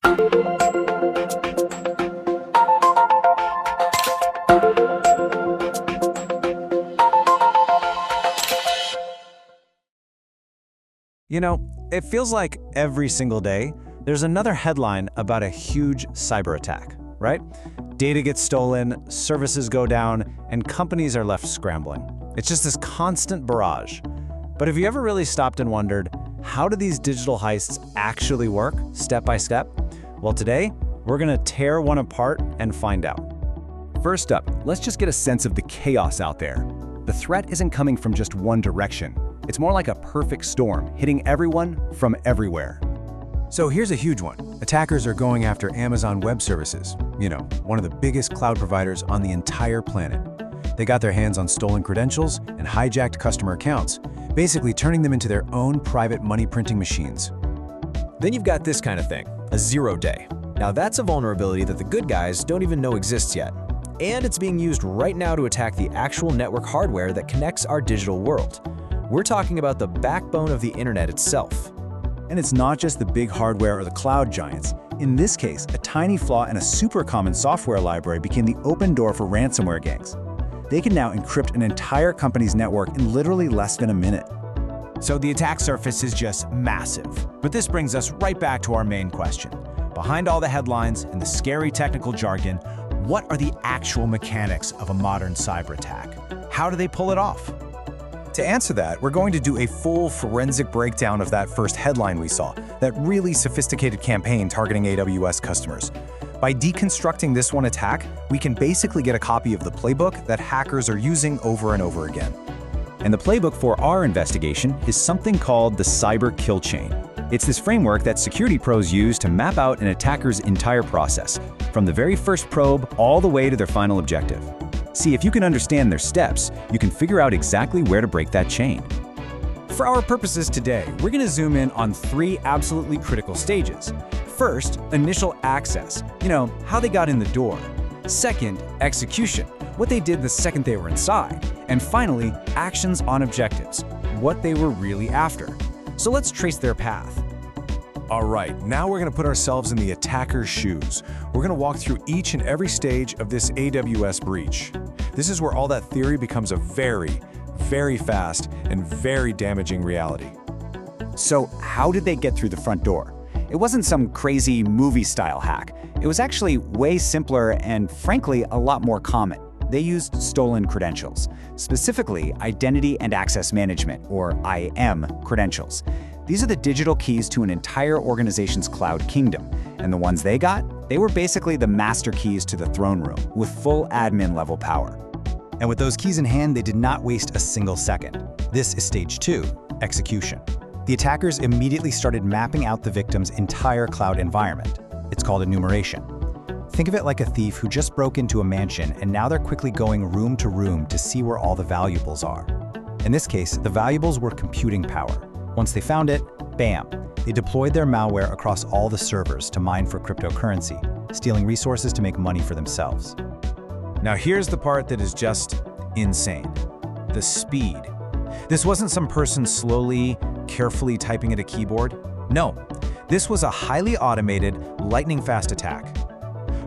You know, it feels like every single day there's another headline about a huge cyber attack, right? Data gets stolen, services go down, and companies are left scrambling. It's just this constant barrage. But have you ever really stopped and wondered, how do these digital heists actually work, step by step? Well, today, we're gonna tear one apart and find out. First up, let's just get a sense of the chaos out there. The threat isn't coming from just one direction. It's more like a perfect storm, hitting everyone from everywhere. So here's a huge one. Attackers are going after Amazon Web Services, one of the biggest cloud providers on the entire planet. They got their hands on stolen credentials and hijacked customer accounts, basically turning them into their own private money printing machines. Then you've got this kind of thing, a 0-day. Now that's a vulnerability that the good guys don't even know exists yet. And it's being used right now to attack the actual network hardware that connects our digital world. We're talking about the backbone of the internet itself. And it's not just the big hardware or the cloud giants. In this case, a tiny flaw in a super common software library became the open door for ransomware gangs. They can now encrypt an entire company's network in literally less than a minute. So the attack surface is just massive. But this brings us right back to our main question. Behind all the headlines and the scary technical jargon, what are the actual mechanics of a modern cyber attack? How do they pull it off? To answer that, we're going to do a full forensic breakdown of that first headline we saw, that really sophisticated campaign targeting AWS customers. By deconstructing this one attack, we can basically get a copy of the playbook that hackers are using over and over again. And the playbook for our investigation is something called the Cyber Kill Chain. It's this framework that security pros use to map out an attacker's entire process, from the very first probe all the way to their final objective. See, if you can understand their steps, you can figure out exactly where to break that chain. For our purposes today, we're gonna zoom in on 3 absolutely critical stages. First, initial access, how they got in the door. Second, execution, what they did the second they were inside. And finally, actions on objectives, what they were really after. So let's trace their path. All right, now we're going to put ourselves in the attacker's shoes. We're going to walk through each and every stage of this AWS breach. This is where all that theory becomes a very, very fast and very damaging reality. So how did they get through the front door? It wasn't some crazy movie-style hack. It was actually way simpler and, frankly, a lot more common. They used stolen credentials, specifically Identity and Access Management, or IAM, credentials. These are the digital keys to an entire organization's cloud kingdom, and the ones they got, they were basically the master keys to the throne room, with full admin-level power. And with those keys in hand, they did not waste a single second. This is stage 2, execution. The attackers immediately started mapping out the victim's entire cloud environment. It's called enumeration. Think of it like a thief who just broke into a mansion and now they're quickly going room to room to see where all the valuables are. In this case, the valuables were computing power. Once they found it, bam, they deployed their malware across all the servers to mine for cryptocurrency, stealing resources to make money for themselves. Now here's the part that is just insane. The speed. This wasn't some person slowly, carefully typing at a keyboard. No, this was a highly automated, lightning-fast attack.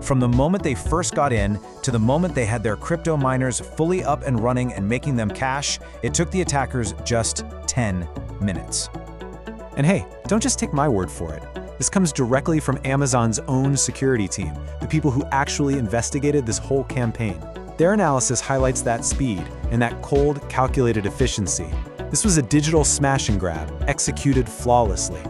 From the moment they first got in to the moment they had their crypto miners fully up and running and making them cash, it took the attackers just 10 minutes. And hey, don't just take my word for it. This comes directly from Amazon's own security team, the people who actually investigated this whole campaign. Their analysis highlights that speed and that cold, calculated efficiency. This was a digital smash and grab, executed flawlessly.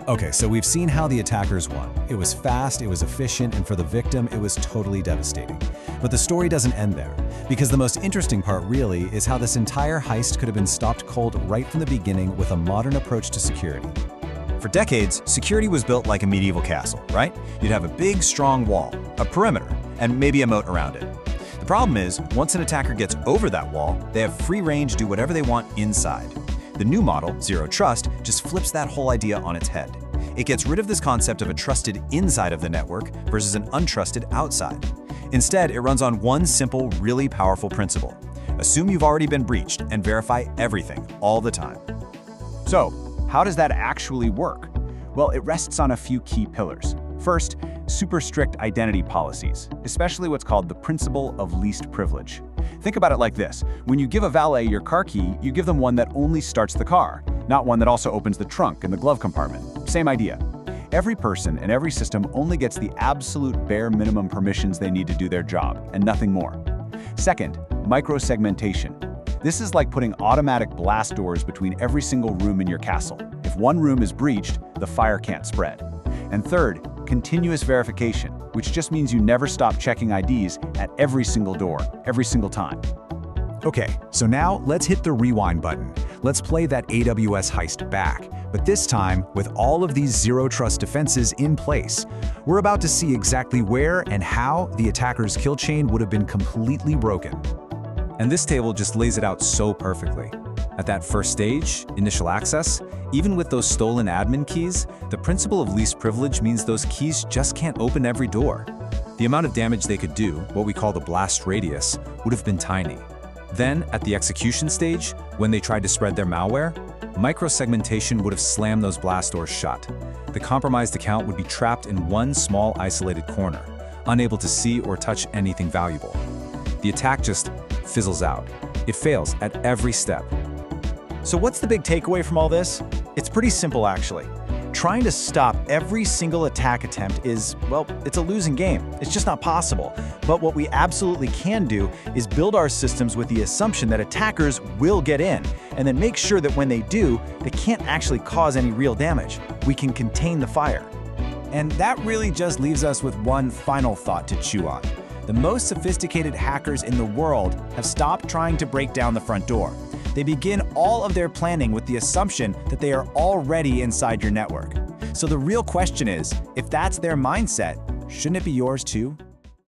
Okay, so we've seen how the attackers won. It was fast, it was efficient, and for the victim, it was totally devastating. But the story doesn't end there, because the most interesting part really is how this entire heist could have been stopped cold right from the beginning with a modern approach to security. For decades, security was built like a medieval castle, right? You'd have a big, strong wall, a perimeter, and maybe a moat around it. The problem is, once an attacker gets over that wall, they have free range to do whatever they want inside. The new model, Zero Trust, just flips that whole idea on its head. It gets rid of this concept of a trusted inside of the network versus an untrusted outside. Instead, it runs on one simple, really powerful principle. Assume you've already been breached and verify everything all the time. So, how does that actually work? Well, it rests on a few key pillars. First, super strict identity policies, especially what's called the principle of least privilege. Think about it like this. When you give a valet your car key, you give them one that only starts the car, not one that also opens the trunk and the glove compartment. Same idea. Every person and every system only gets the absolute bare minimum permissions they need to do their job, and nothing more. Second, micro-segmentation. This is like putting automatic blast doors between every single room in your castle. If one room is breached, the fire can't spread. And third, continuous verification, which just means you never stop checking IDs at every single door, every single time. Okay, so now let's hit the rewind button. Let's play that AWS heist back, but this time with all of these zero-trust defenses in place. We're about to see exactly where and how the attacker's kill chain would have been completely broken. And this table just lays it out so perfectly. At that first stage, initial access, even with those stolen admin keys, the principle of least privilege means those keys just can't open every door. The amount of damage they could do, what we call the blast radius, would have been tiny. Then, at the execution stage, when they tried to spread their malware, microsegmentation would have slammed those blast doors shut. The compromised account would be trapped in one small isolated corner, unable to see or touch anything valuable. The attack just fizzles out. It fails at every step. So what's the big takeaway from all this? It's pretty simple, actually. Trying to stop every single attack attempt is, well, it's a losing game. It's just not possible. But what we absolutely can do is build our systems with the assumption that attackers will get in, and then make sure that when they do, they can't actually cause any real damage. We can contain the fire. And that really just leaves us with one final thought to chew on. The most sophisticated hackers in the world have stopped trying to break down the front door. They begin all of their planning with the assumption that they are already inside your network. So the real question is, if that's their mindset, shouldn't it be yours too?